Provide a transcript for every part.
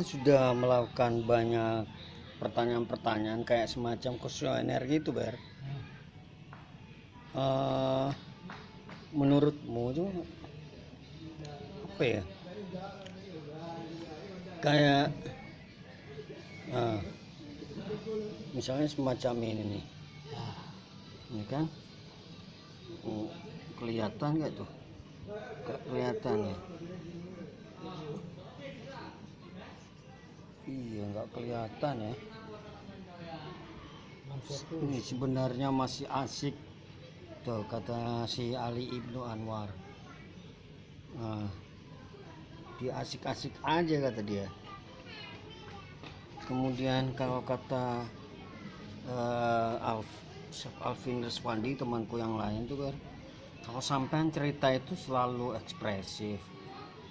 kan sudah melakukan banyak pertanyaan-pertanyaan kayak semacam kuesioner gitu, Ber. Menurutmu itu apa ya? Kayak misalnya semacam ini nih, ini kan kelihatan nggak tuh? Nggak kelihatan ya? Iya, nggak kelihatan ya. Ini sebenarnya masih asik tuh, kata si Ali Ibnu Anwar. Dia asik-asik aja kata dia. Kemudian kalau kata Alvin Reswandi, temanku yang lain tuh kan, kalau sampean cerita itu selalu ekspresif,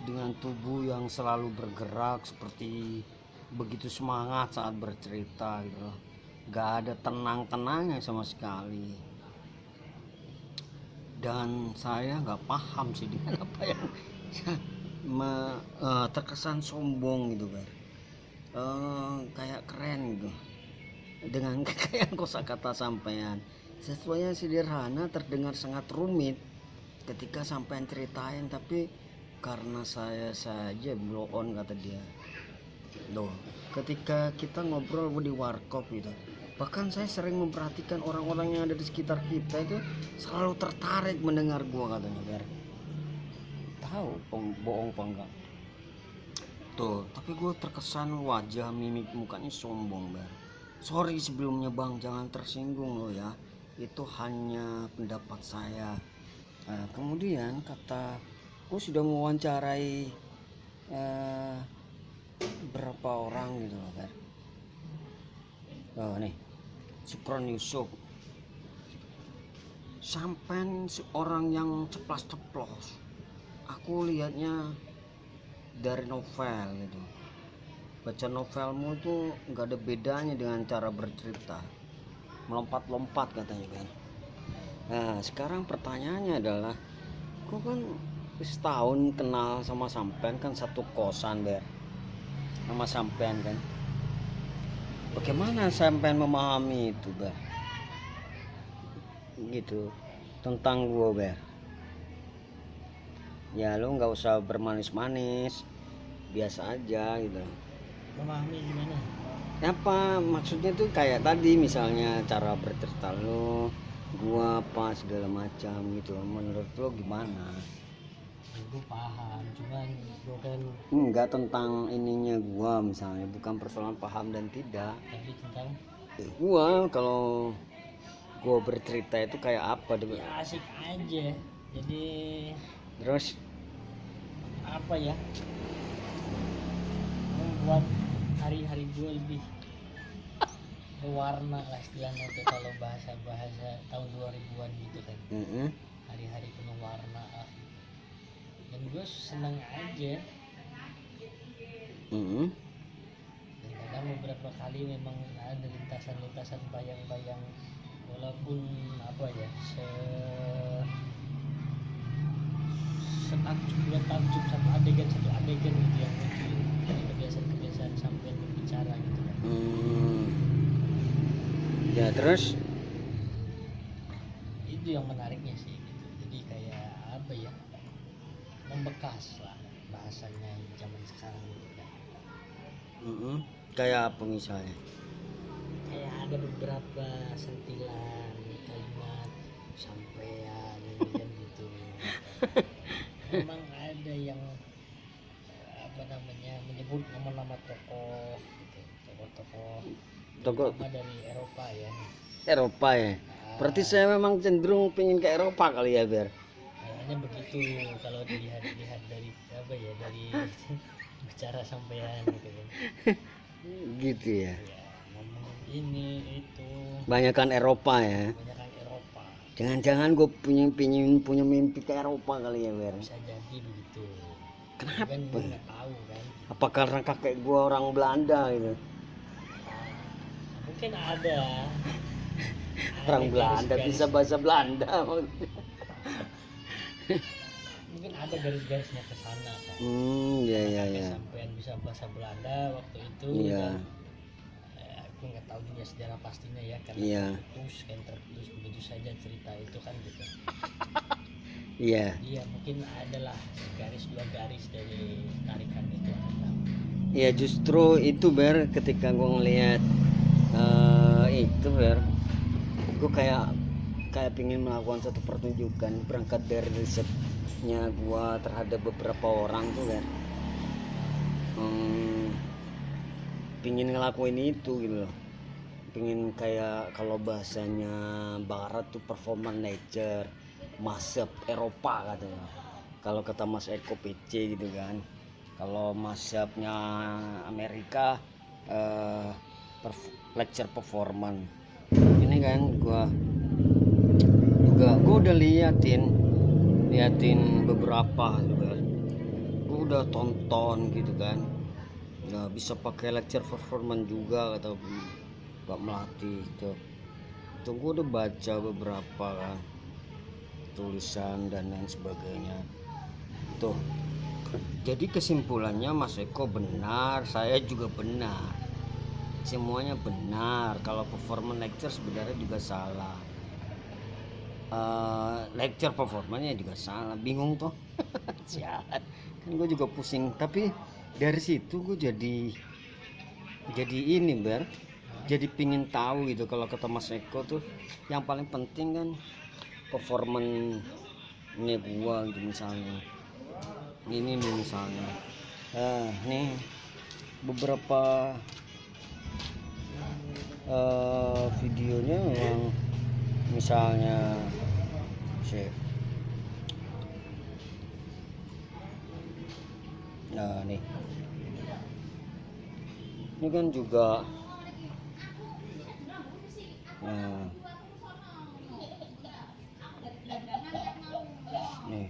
dengan tubuh yang selalu bergerak seperti begitu semangat saat bercerita gitu loh. Gak ada tenang-tenangnya sama sekali. Dan saya nggak paham sih dengan apa yang terkesan sombong gitu kan. Kayak keren gitu dengan kekayaan kosakata sampean. Sesuatu yang sederhana terdengar sangat rumit ketika sampean ceritain, tapi karena saya saja blow on kata dia. Loh, ketika kita ngobrol di warkop gitu, bahkan saya sering memperhatikan orang-orang yang ada di sekitar kita itu selalu tertarik mendengar gua katanya, Ber. Tahu bohong apa enggak tuh, tapi gue terkesan wajah mimik mukanya sombong, Ber. Sorry sebelumnya bang, jangan tersinggung lo ya, itu hanya pendapat saya. Kemudian kata gue sudah mewawancarai berapa orang gitu loh, Ber. Nih Sukron Yusuf, sampai seorang yang ceplas-ceplos, aku lihatnya dari novel gitu. Baca novelmu itu nggak ada bedanya dengan cara bercerita, melompat-lompat katanya kan. Nah sekarang pertanyaannya adalah, kok kan setahun kenal sama sampean kan, satu kosan, Ber, sama sampean kan, bagaimana sampean memahami itu, Ber, gitu, tentang gue, Ber? Ya lu nggak usah bermanis-manis, biasa aja gitu. Memahami gimana? Apa maksudnya tuh kayak tadi misalnya cara bercerita lo, gua apa segala macam gitu, menurut lo gimana? Gue paham, cuman gue kan Enggak tentang ininya gua, misalnya bukan persoalan paham dan tidak, tapi tentang gua kalau gua bercerita itu kayak apa deh, ya asik aja. Jadi terus apa ya, membuat hari-hari gue lebih berwarna lah istilahnya tuh, kalau bahasa-bahasa tahun 2000-an gitu kan. Hari-hari penuh warna lah. Dan gue seneng aja. Dan kadang beberapa kali memang ada lintasan-lintasan bayang-bayang, walaupun apa ya, takjub satu adegan gitu yang muncul dari kebiasaan sampai berbicara gitu kan. Ya terus Itu yang menariknya sih gitu. Jadi kayak apa ya, membekas lah bahasanya zaman sekarang gitu kan. kayak apa misalnya? Kayak ada beberapa sentilan kalimat sampean kan gitu. Memang ada yang apa namanya, menyebut nama-nama tokoh gitu, tokoh-tokoh terutama dari Eropa ya. Eropa ya. Berarti saya memang cenderung pengen ke Eropa kali ya, Ber. Kayaknya begitu kalau dilihat dari apa ya, dari bicara sampean gitu kan. Gitu ya. Ya, ngomong ini itu. Banyakan Eropa ya. Banyakan Eropa. Jangan-jangan gue punya mimpi ke Eropa kali ya, Ber. Bisa jadi begitu. Kenapa? Kan gue nggak tahu kan. Apa karena kakek gue orang Belanda gitu? Mungkin ada Orang Belanda bisa bahasa Belanda. Mungkin ada ada garis-garisnya ke sana kan. Iya iya Sampai iya. sampean bisa bahasa Belanda waktu itu. Iya. Dan, aku nggak tahu juga sejarah pastinya ya, karena Iya. terputus begitu saja cerita itu kan gitu. Iya. Iya, mungkin adalah dua garis dari tarikan itu. Ya justru itu Ber, ketika gue ngeliat itu Ber, gue kayak pingin melakukan satu pertunjukan berangkat dari risetnya gue terhadap beberapa orang tuh Ber. Pingin ngelakuin itu gitu loh, pingin kayak kalau bahasanya barat tuh performance nature, mashup Eropa katanya, kalau kata Mas Eko PC gitu kan. Kalau mashup-nya Amerika lecture performance. Ini kan gua udah liatin beberapa juga, gua udah tonton gitu kan. Nah, bisa pakai lecture performance juga kata Pak Melati itu. Tunggu udah baca beberapa kan tulisan dan lain sebagainya. Tuh. Jadi kesimpulannya Mas Eko benar, saya juga benar. Semuanya benar. Kalau performance lecture sebenarnya juga salah. Lecture performanya juga salah. Bingung tuh. Sialan. Kan gue juga pusing. Tapi dari situ gue jadi ini Ber. Jadi pingin tahu gitu, kalau kata Mas Eko tuh yang paling penting kan performance ini gua gitu misalnya. Ini nih misalnya. Nih beberapa videonya memang misalnya nah nih ini kan juga nih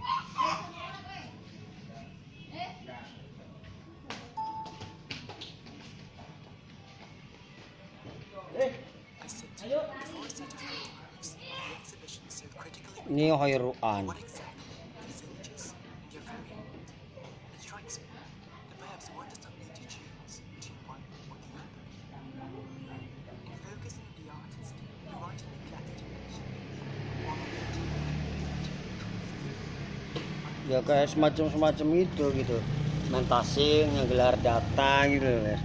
ini Hoiruan. Ya kayak semacam itu gitu, mentasing yang gelar data gitu ya.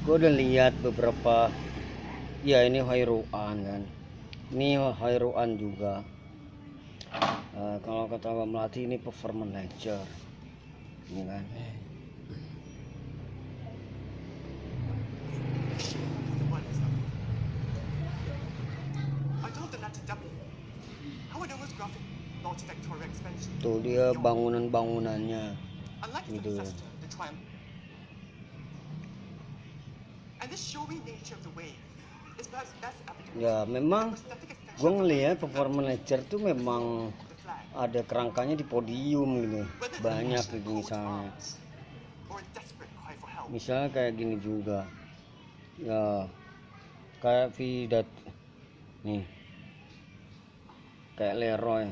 Gue udah lihat beberapa, ya ini Hoiruan kan, ini Hoiruan juga. Kalau kata Mbak Melati ini performance lecture ini kan. Tuh dia bangunan-bangunannya gitu ya. Memang gue ngelihat performance lecture tuh memang ada kerangkanya di podium gitu, banyak gitu misalnya kayak gini juga ya, kayak Vidat nih, kayak Leroy.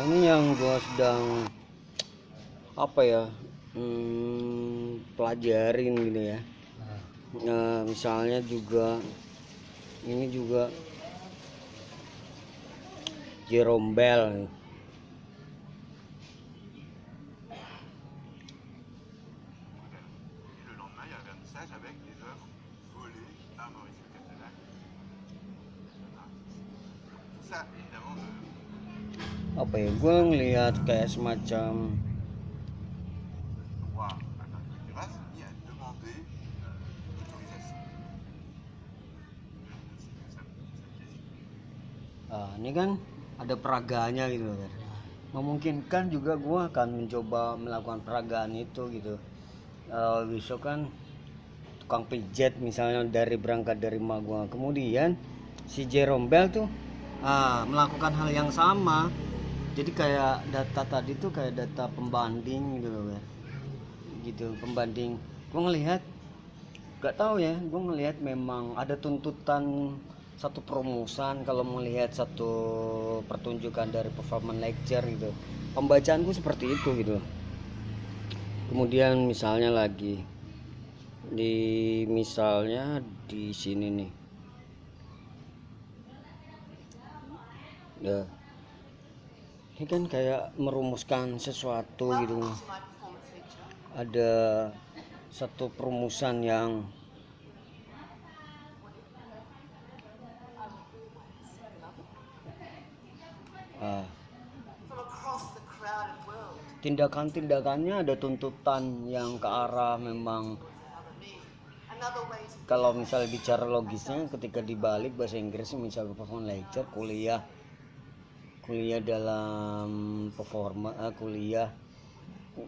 Ini yang gue sedang pelajarin gitu ya. Misalnya juga ini juga Jerome Bell. Gue ngelihat kayak semacam ini kan ada peraganya gitu kan. memungkinkan juga gue akan mencoba melakukan peragaan itu gitu. Besok kan tukang pijet misalnya berangkat dari rumah gue, kemudian si Jerome Bell tuh melakukan hal yang sama. Jadi kayak data tadi tuh kayak data pembanding gitu loh ya, gitu pembanding. Gue ngelihat, gak tahu ya, gue ngelihat memang ada tuntutan satu perumusan kalau melihat satu pertunjukan dari performance lecture gitu. Pembacaanku seperti itu gitu. Kemudian misalnya lagi misalnya di sini nih, ya ini kan kayak merumuskan sesuatu gitu. Ada satu perumusan yang tindakan-tindakannya ada tuntutan yang ke arah memang, kalau misalnya bicara logisnya ketika dibalik bahasa Inggris misalnya performance lecture, kuliah dalam performa, kuliah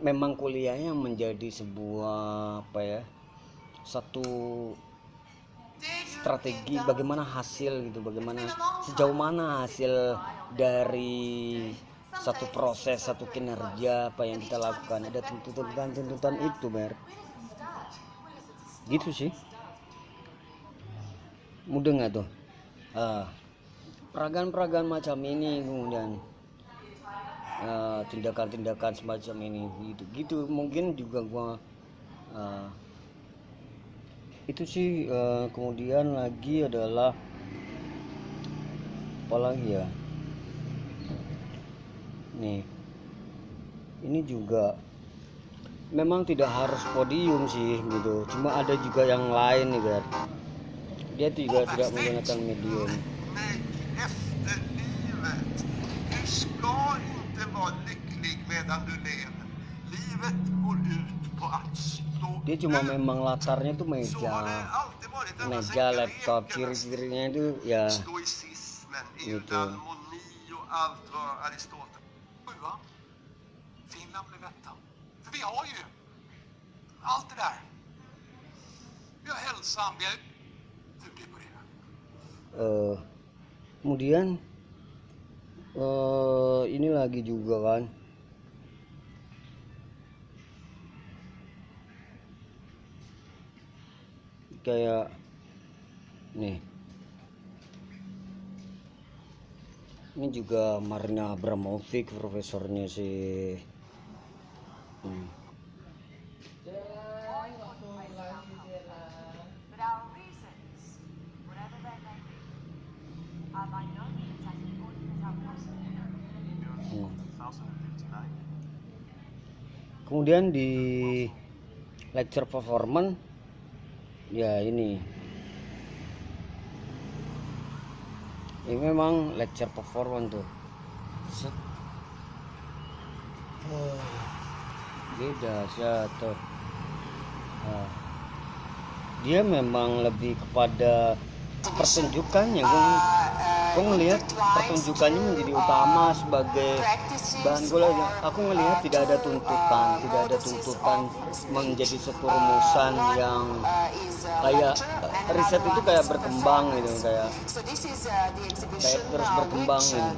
memang kuliahnya menjadi sebuah satu strategi bagaimana hasil gitu, bagaimana sejauh mana hasil dari satu proses, satu kinerja apa yang kita lakukan. Ada tuntutan itu gitu sih. Mudah nggak tuh peragaan macam ini, kemudian tindakan-tindakan semacam ini gitu mungkin juga gua itu sih. Kemudian lagi adalah apalagi ya nih, ini juga memang tidak harus podium sih gitu, cuma ada juga yang lain nih Ber. Dia juga tidak menggunakan medium. Dia cuma memang latarnya tuh meja laptop, ciri-cirinya itu ya gitu. Vi har ju allt det där. Vi har hälsan, vi är duktiga på det. Kemudian ini lagi juga kan kayak nih, ini juga Marina Abramovic, profesornya si Kemudian di lecture performance ya ini memang lecture performance tuh beda satu. Dia memang lebih kepada pertunjukannya. Gue ngelihat pertunjukannya menjadi utama sebagai bahan. Aku ngelihat tidak ada tuntutan menjadi satu rumusan yang kayak riset itu kayak berkembang gitu, kayak terus berkembang gitu.